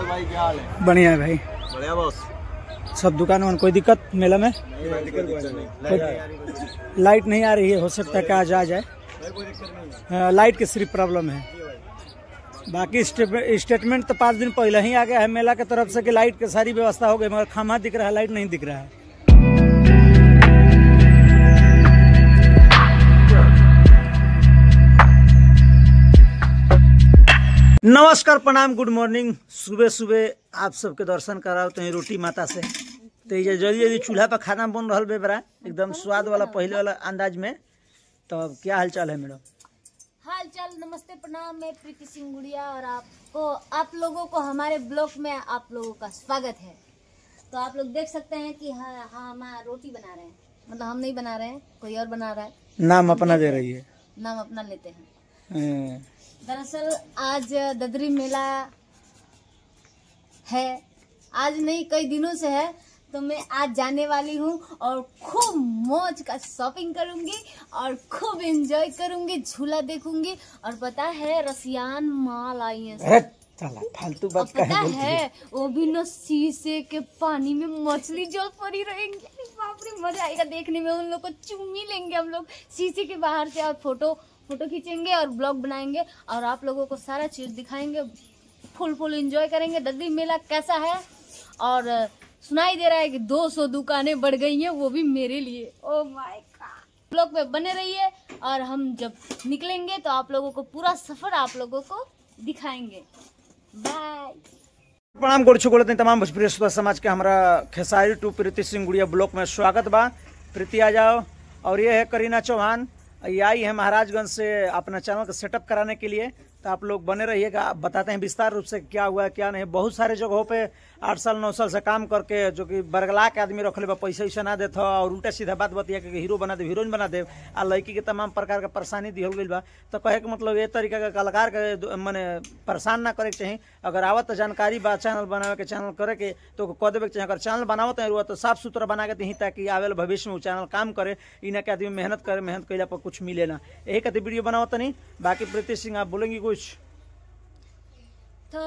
विशाल भाई क्या हाल है? बढ़िया है भाई। बढ़िया बॉस। सब दुकानों में कोई दिक्कत मेला में? लाइट नहीं आ रही है, हो सकता है कि आज आ जाए। लाइट की सिर्फ प्रॉब्लम है, बाकी स्टेटमेंट तो 5 दिन पहले ही आ गया है मेला की तरफ से कि लाइट की सारी व्यवस्था हो गई, मगर खामा दिख रहा है, लाइट नहीं दिख रहा है। नमस्कार, प्रणाम, गुड मॉर्निंग। सुबह सुबह आप सबके दर्शन कराते हैं रोटी माता से। तो ये जल्दी जल्दी चूल्हा पर खाना बन रहा बेबरा, एकदम स्वाद वाला पहले वाला अंदाज में। तो क्या हाल चाल है मैडम? हाल चाल नमस्ते प्रणाम, मैं प्रीति सिंह गुड़िया और आप लोगों को हमारे ब्लॉग में आप लोगों का स्वागत है। तो आप लोग देख सकते हैं कि हाँ हम रोटी बना रहे हैं, मतलब हम नहीं बना रहे हैं, कोई और बना रहा है। नाम अपना दे रही है, नाम अपना लेते हैं। दरअसल आज ददरी मेला है, आज नहीं कई दिनों से है, तो मैं आज जाने वाली हूँ और खूब मौज का शॉपिंग करूंगी और खूब एंजॉय करूंगी, झूला देखूंगी। और पता है रसियान माल आई है, फालतू बात पता है वो भी न शीशे के पानी में मछली जल पड़ी रहेंगी। बाप रे, मजा आएगा देखने में। उन लोग को चुम्मी लेंगे हम लोग शीशे के बाहर से और फोटो खींचेंगे और ब्लॉग बनाएंगे और आप लोगों को सारा चीज दिखाएंगे। फुल एंजॉय करेंगे। ददरी मेला कैसा है। और सुनाई दे रहा है कि 200 दुकानें बढ़ गई हैं, वो भी मेरे लिए। Oh my God. ब्लॉग पे बने रहिए और हम जब निकलेंगे तो आप लोगों को पूरा सफर आप लोगों को दिखाएंगे। बाय। प्रणाम गोड़ छुगोड़ तमाम भोजपुरी श्रोता समाज के हमारा खेसारी टू प्रीति सिंह गुड़िया ब्लॉग में स्वागत बा। प्रीति आ जाओ। और ये है करीना चौहान, ये आई है महाराजगंज से अपना चैनल का सेटअप कराने के लिए। तो आप लोग बने रहिएगा, बताते हैं विस्तार रूप से क्या हुआ क्या नहीं। बहुत सारे जगहों पे 8 साल 9 साल से काम करके जो कि बरगला के आदमी रख ले, पैसा वैसा ना देता और उल्टा सीधा बात बतिया कि हीरो बना दे, हीरोइन बना दे, आ लड़की के तमाम प्रकार का परेशानी दी गई बा। तो कहे के मतलब ये तरीका का कलाकार के मैंने परेशान ना करे के चाहिए। अगर आवत तो जानकारी बा चैनल बनावे के, चैनल करे के तो कह देवे के चाहिए। अगर चैनल बनावत है तो साफ सुथरा बना के दी, ताकि आवेल भविष्य में चैनल काम करे, इना के आदमी मेहनत करे, मेहनत कैला पर कुछ मिले ना, यही कहते वीडियो बनावत नहीं। बाकी प्रीति सिंह आप बोलेंगी कुछ? तो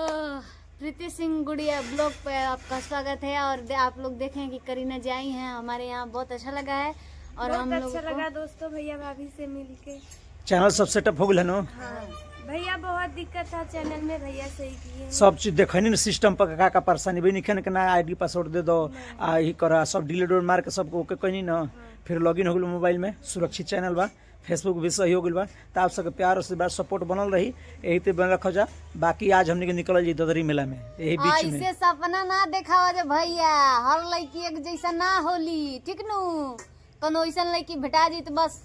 प्रीति सिंह गुड़िया ब्लॉग पे आपका स्वागत है। और आप लोग देखें कि करीना जी आई हैं हमारे यहाँ, बहुत अच्छा लगा है। और हम लोग अच्छा लगा दोस्तों, भैया भाभी से मिलके। चैनल सब सेटअप हो गया ना? हाँ भैया, बहुत दिक्कत था चैनल में, भैया सही किए। सब चीज देखे नहीं सिस्टम पर का परेशानी भी नहीं के ना, आईडी पासवर्ड दे दो आ ही करा, सब डिलीट मार के सबको ओके कहीं ना। फिर लॉगिन हो गया मोबाइल में, सुरक्षित चैनल बा, फेसबुक भी सही हो गई बा। तो आप सबके प्यार और सपोर्ट बनल रही, यही पे बन रखा जा। बाकी आज हमने के निकल जी ददरी मेला में, यही बीच में। ऐसे सपना ना देखा जे भैया, हर लड़की एक जैसा ना होली, ठीक नु? कोनो ऐसा लड़की भेटा जी तो बस।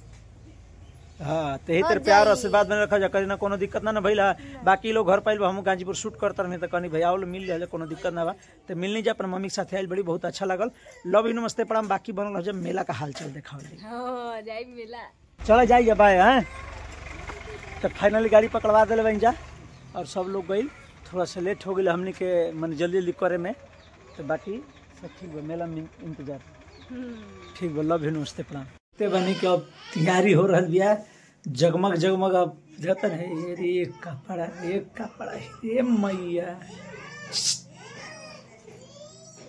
हाँ, तो यही तेरे प्यार और आशीर्वाद बने रखा जा, करी ना कोनो दिक्कत ना भइला। बाकी लोग घर पाइल, हम गाजीपुर शूट करते रहे, तो कहीं भैया मिल जाए, कोनो दिक्कत ना बा। तो मिलनी जा, अपने मम्मी के साथ आयल, बड़ी बहुत अच्छा लगल। लव यू, नमस्ते प्रणाम। बाकी बनल रह जा, मेला का हाल चाल देखा जाए मेला, चलो जाइए बाय। हैं तो फाइनली गाड़ी पकड़वा दिले बन जा, और सब लोग गई। थोड़ा सा लेट हो गई हमने के, मन जल्दी जल्दी करे में। तो बाकी सब ठीक बा, मेला में इंतजार ठीक बा। लव यू, नमस्ते प्रणाम। ते बनी के अब तैयारी हो रहा बिया, जगमग जगमग अब जाता है। एक कपड़ा ये मैया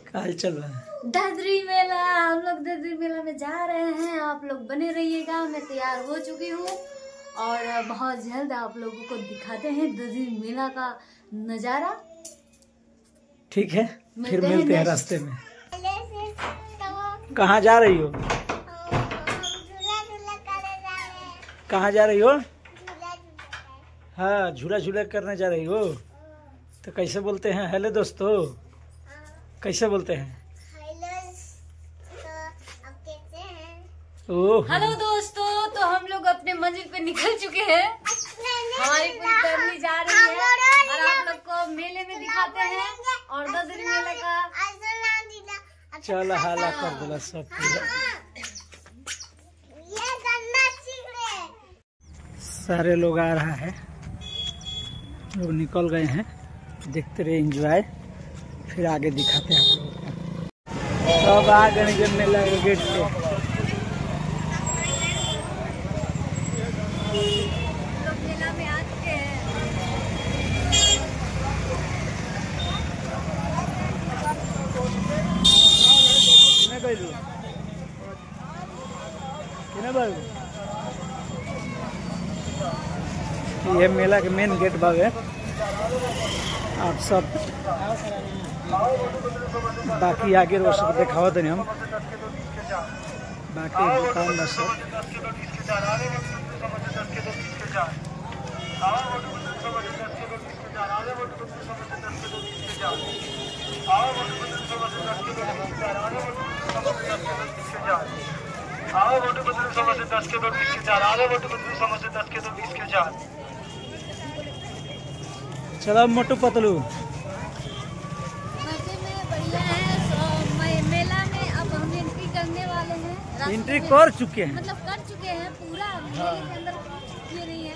काल चल रहा है ददरी मेला। हम लोग ददरी मेला में जा रहे हैं, आप लोग बने रहिएगा। मैं तैयार हो चुकी हूँ और बहुत जल्द आप लोगों को दिखाते हैं ददरी मेला का नजारा। ठीक है, फिर मिलते हैं रास्ते में। कहाँ जा रही हो? कहाँ जा रही हो? हाँ, झूला झूला करने जा रही हो। तो कैसे बोलते हैं हेलो दोस्तों? कैसे बोलते हैं? हेलो दोस्तों, तो हम लोग अपने मंजिल पे निकल चुके हैं। हमारी पूरी फैमिली जा रही है और आप लोग को मेले में दिखाते हैं और ददरी मेले का। चल हाला कर दिला सब पूरा। सारे लोग आ रहा है, लोग निकल गए हैं। देखते रहे, एंजॉय, फिर आगे दिखाते हैं आप लोगों को। सब आ गए मेला के गेट पे। गइलू किने बाबू ये मेला के मेन गेट बावे। आप सब बाकी आगे वो सब दिखावा देनी हम बाकी दुकान में सब चलो मोटू पतलू मेला में अब हम एंट्री करने वाले हैं। एंट्री कर चुके हैं मतलब कर चुके हैं पूरा मेले के अंदर ये नहीं है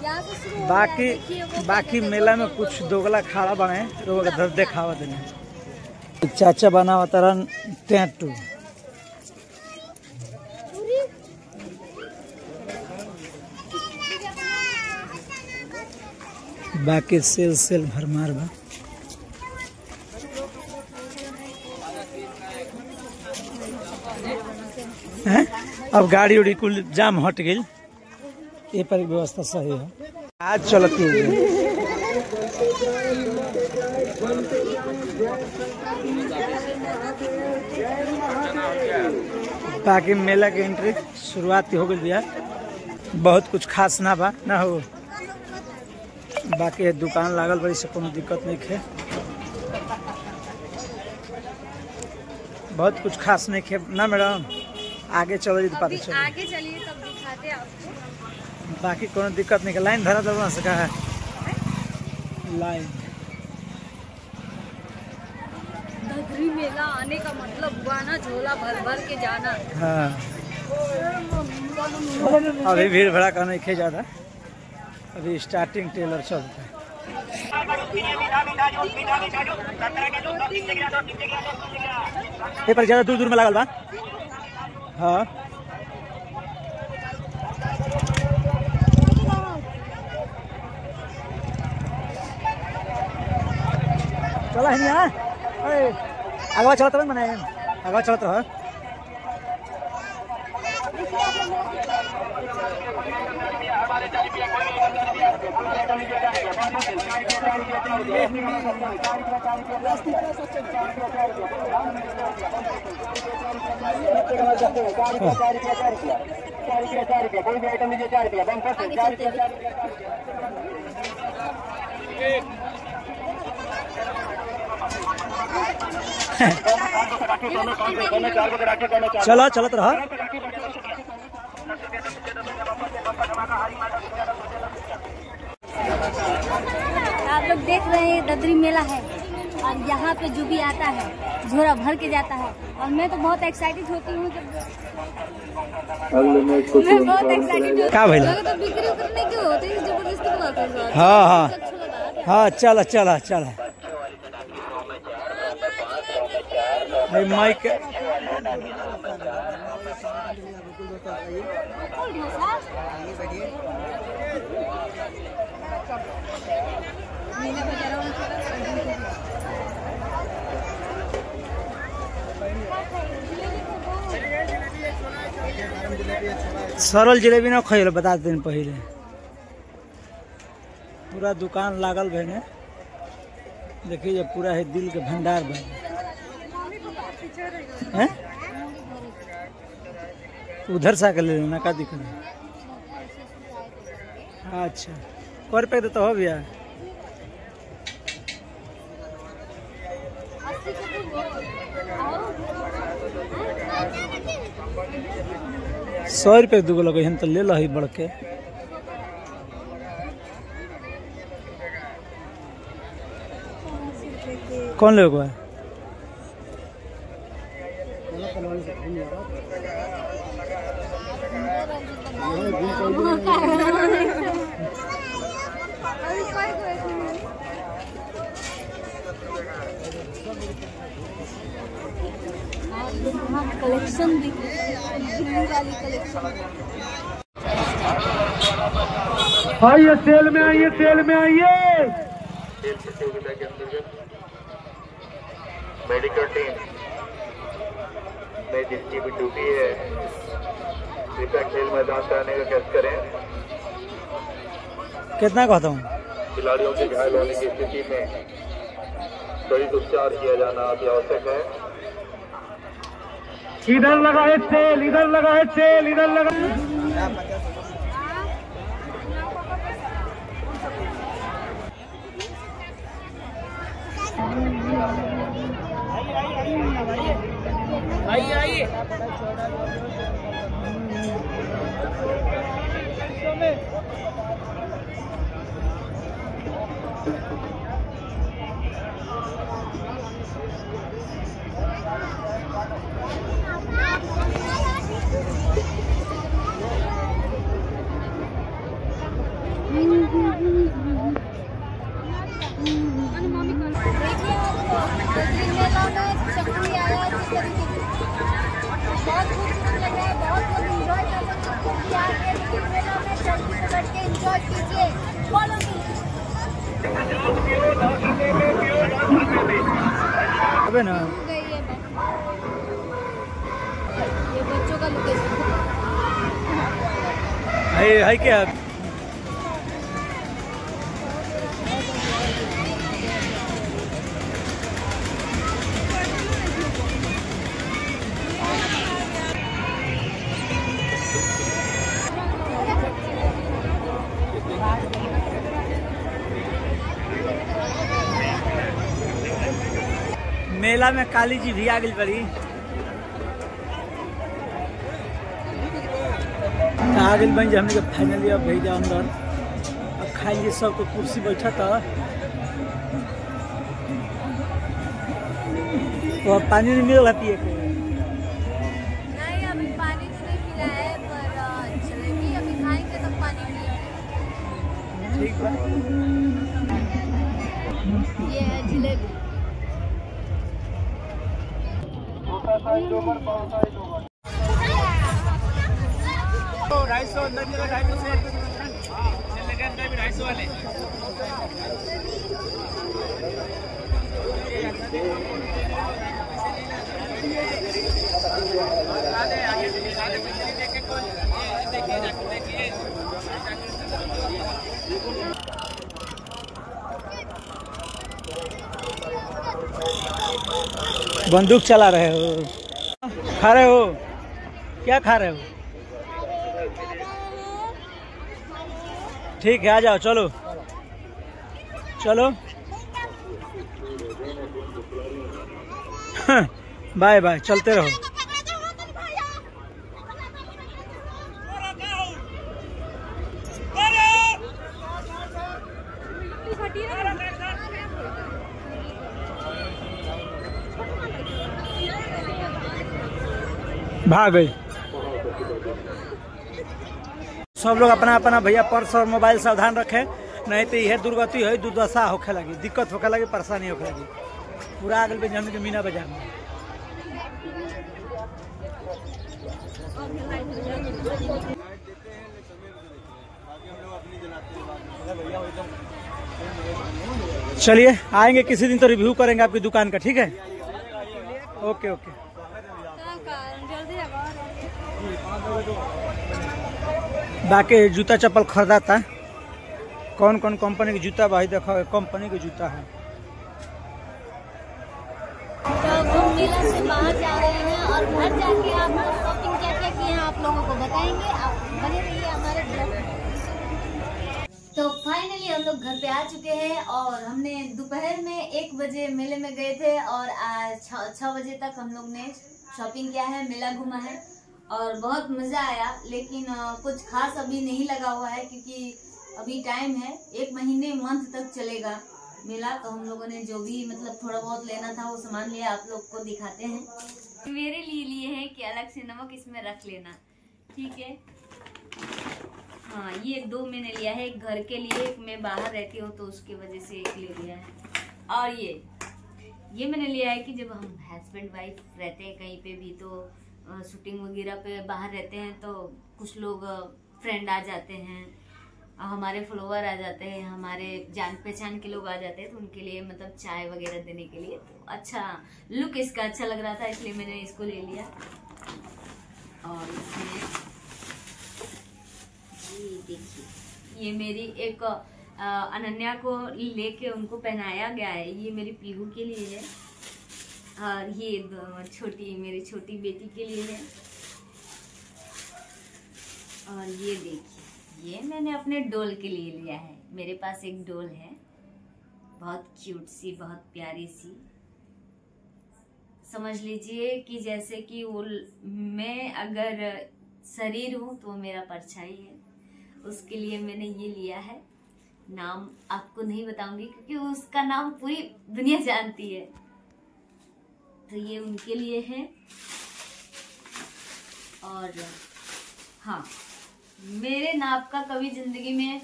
यहाँ से शुरू हो बाकी गया है, देखिए वो बाकी मेला में कुछ दोगला खाड़ा बने रोग धर देखावा देने चाचा बनावा तरन टेंटू बाकी सेल भरमार बा। हैं? अब गाड़ी उड़ी कुल जाम हट गई ये पर व्यवस्था सही है आज चलती है। बाकी मेला के एंट्री शुरुआत हो गई बिया बहुत कुछ खास ना बा ना हो बाकी दुकान लागल बड़ी से कोनो दिक्कत नहीं है बहुत कुछ खास नहीं है ना मैडम आगे चलो जी तो पता चले आगे चलिए तब दिखाते आपको। बाकी कोनो दिक्कत नहीं है लाइन धरा तो वहाँ से कहा है लाइन धगरी मेला आने का मतलब हुआ ना झोला भर भर के जाना। हाँ अभी भीड़ भड़ाका नहीं खे ज्यादा अभी स्टार्टिंग टेलर चलता है। ये पर ज्यादा दूर दूर में लागल बा। हाँ चला है यहाँ आगवा चलत रह मने आगवा चलत रह चलो चलत रह आप लोग देख रहे हैं ददरी मेला है और यहाँ पे जो भी आता है झोरा भर के जाता है और मैं तो बहुत एक्साइटेड होती हूँ जब मैं बहुत एक्साइटेड होती का भइला हूँ तो बिक्री उक्री क्यों होती है जबरदस्ती बुलाते हैं। हाँ हाँ हाँ चला चला चला भाई माइक सरल जिलेबी ना खइल बता दिन पहले पूरा दुकान लागल भैने देखिए पूरा है दिल के भंडार बन हैं उधर से आकर ले लेना का दिक्कत है। अच्छा कर पे तो हो गया 100 रुपये दूगो लगे हन तो ले लो ही बढ़ के कौन लोग है कलेक्शन भी वाली कलेक्शन आइए सेल में आइए सेल में आइए मेडिकल टीम नहीं, जिनकी भी ड्यूटी है कृपया खेल मैदान से आने का कैसे करें। कितना कहता हूँ? खिलाड़ियों के घायल होने की स्थिति में त्वरित उपचार किया जाना अति आवश्यक है। इधर लगा है तेल, इधर लगा है तेल, इधर लगा। आइए अबे ना ये बच्चों का लोकेशन है क्या? मेला में काली जी भी आ गई बड़ी। आ गई बन हमने के फाइनली अब भेजा अंदर। अब खाइए सब तो कुर्सी बैठा था तो अब पानी नहीं मिल रहा पिए के। नहीं, अभी पानी तो नहीं पिला है, पर जलेबी अभी खाएंगे तो पानी पिएंगे। ठीक है, ये है जलेबी। बंदूक चला रहे हो? खा रहे हो? क्या खा रहे हो? ठीक है, आ जाओ, चलो चलो। बाय बाय, चलते रहो। भाग गई। सब लोग अपना अपना भैया पर्स और मोबाइल सावधान रखें, नहीं तो यह दुर्गति है, दुर्दशा होखे लगी, दिक्कत होखे लगी, परेशानी होखे लगी। पूरा आगल पे जमीन के मीना बाजार में। चलिए, आएंगे किसी दिन तो रिव्यू करेंगे आपकी दुकान का, ठीक है? Okay okay. बाकी जूता चप्पल खरीदा था। कौन कौन कंपनी के जूता भाई देखो, कंपनी के जूता है। तो हम मेला से बाहर जा रहे हैं और घर जाके आप लोग शॉपिंग क्या क्या किए हैं आप लोगों को बताएंगे। आप बने रहिए हमारे ब्लॉग में। तो फाइनली हम लोग घर पे आ चुके हैं और हमने दोपहर में 1 बजे मेले में गए थे और आज 6 बजे तक हम लोग ने शॉपिंग किया है, मेला घूमा है और बहुत मजा आया। लेकिन कुछ खास अभी नहीं लगा हुआ है क्योंकि अभी टाइम है, 1 महीने मंथ तक चलेगा मेला। तो हम लोगों ने जो भी मतलब थोड़ा बहुत लेना था वो सामान लिया, आप लोग को दिखाते हैं। मेरे लिए हैं कि अलग से नमक इसमें रख लेना, ठीक है? हाँ, ये 2 मैंने लिया है, एक घर के लिए, एक मैं बाहर रहती हूँ तो उसकी वजह से एक ले लिया है। और ये मैंने लिया है कि जब हम हस्बैंड वाइफ रहते हैं कहीं पे भी तो शूटिंग वगैरह पे बाहर रहते हैं तो कुछ लोग फ्रेंड आ जाते हैं, हमारे फॉलोवर आ जाते हैं, हमारे जान पहचान के लोग आ जाते हैं तो उनके लिए मतलब चाय वगैरह देने के लिए तो अच्छा लुक इसका अच्छा लग रहा था, इसलिए मैंने इसको ले लिया। और इसमें ये देखिए, ये मेरी एक अनन्या को लेके उनको पहनाया गया है, ये मेरी पीहू के लिए है, और ये मेरी छोटी बेटी के लिए है। और ये देखिए, ये मैंने अपने डॉल के लिए लिया है। मेरे पास एक डॉल है, बहुत क्यूट सी, बहुत प्यारी सी, समझ लीजिए कि जैसे कि वो मैं अगर शरीर हूँ तो मेरा परछाई है। उसके लिए मैंने ये लिया है। नाम आपको नहीं बताऊंगी क्योंकि उसका नाम पूरी दुनिया जानती है। तो ये उनके लिए है। और हाँ, मेरे नाप का कभी जिंदगी में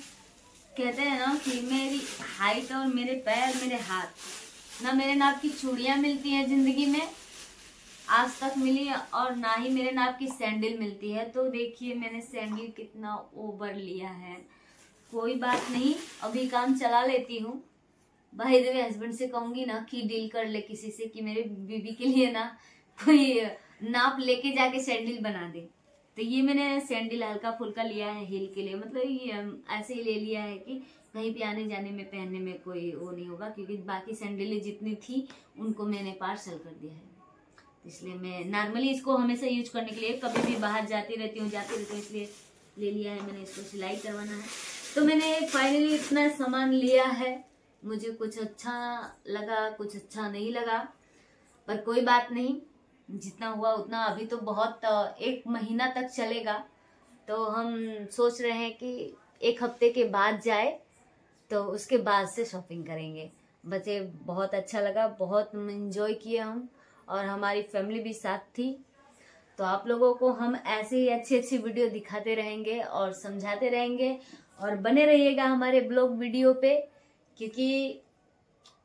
कहते हैं ना कि मेरी हाइट और मेरे पैर, मेरे हाथ, ना मेरे नाप की चूड़ियां मिलती हैं जिंदगी में आज तक मिली, और ना ही मेरे नाप की सैंडल मिलती है। तो देखिए मैंने सैंडल कितना ओवर लिया है। कोई बात नहीं, अभी काम चला लेती हूँ। भाई देवे हस्बैंड से कहूंगी ना कि डील कर ले किसी से कि मेरे बीबी के लिए ना कोई नाप लेके जाके सैंडल बना दे। तो ये मैंने सैंडल हल्का फुल्का लिया है हील के लिए, मतलब ये ऐसे ही ले लिया है कि कहीं भी आने जाने में पहनने में कोई वो नहीं होगा, क्योंकि बाकी सैंडलें जितनी थी उनको मैंने पार्सल कर दिया है। इसलिए मैं नॉर्मली इसको हमेशा यूज करने के लिए, कभी भी बाहर जाती रहती हूँ इसलिए ले लिया है मैंने। इसको सिलाई करवाना है तो मैंने फाइनली इतना सामान लिया है। मुझे कुछ अच्छा लगा, कुछ अच्छा नहीं लगा, पर कोई बात नहीं, जितना हुआ उतना। अभी तो बहुत 1 महीना तक चलेगा, तो हम सोच रहे हैं कि 1 हफ्ते के बाद जाए तो उसके बाद से शॉपिंग करेंगे। बच्चे बहुत अच्छा लगा, बहुत एंजॉय किए हम, और हमारी फैमिली भी साथ थी। तो आप लोगों को हम ऐसे ही अच्छी अच्छी वीडियो दिखाते रहेंगे और समझाते रहेंगे, और बने रहिएगा हमारे ब्लॉग वीडियो पे, क्योंकि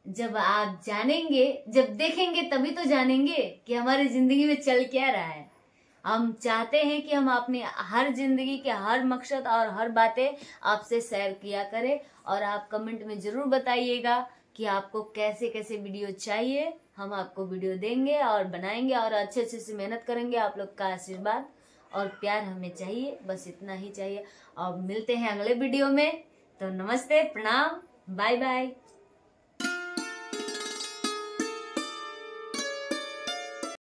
जब आप जानेंगे, जब देखेंगे तभी तो जानेंगे कि हमारी जिंदगी में चल क्या रहा है। हम चाहते हैं कि हम अपनी हर जिंदगी के हर मकसद और हर बातें आपसे शेयर किया करें, और आप कमेंट में जरूर बताइएगा कि आपको कैसे कैसे वीडियो चाहिए। हम आपको वीडियो देंगे और बनाएंगे, और अच्छे अच्छे से मेहनत करेंगे। आप लोग का आशीर्वाद और प्यार हमें चाहिए, बस इतना ही चाहिए। और मिलते हैं अगले वीडियो में। तो नमस्ते, प्रणाम, बाय बाय।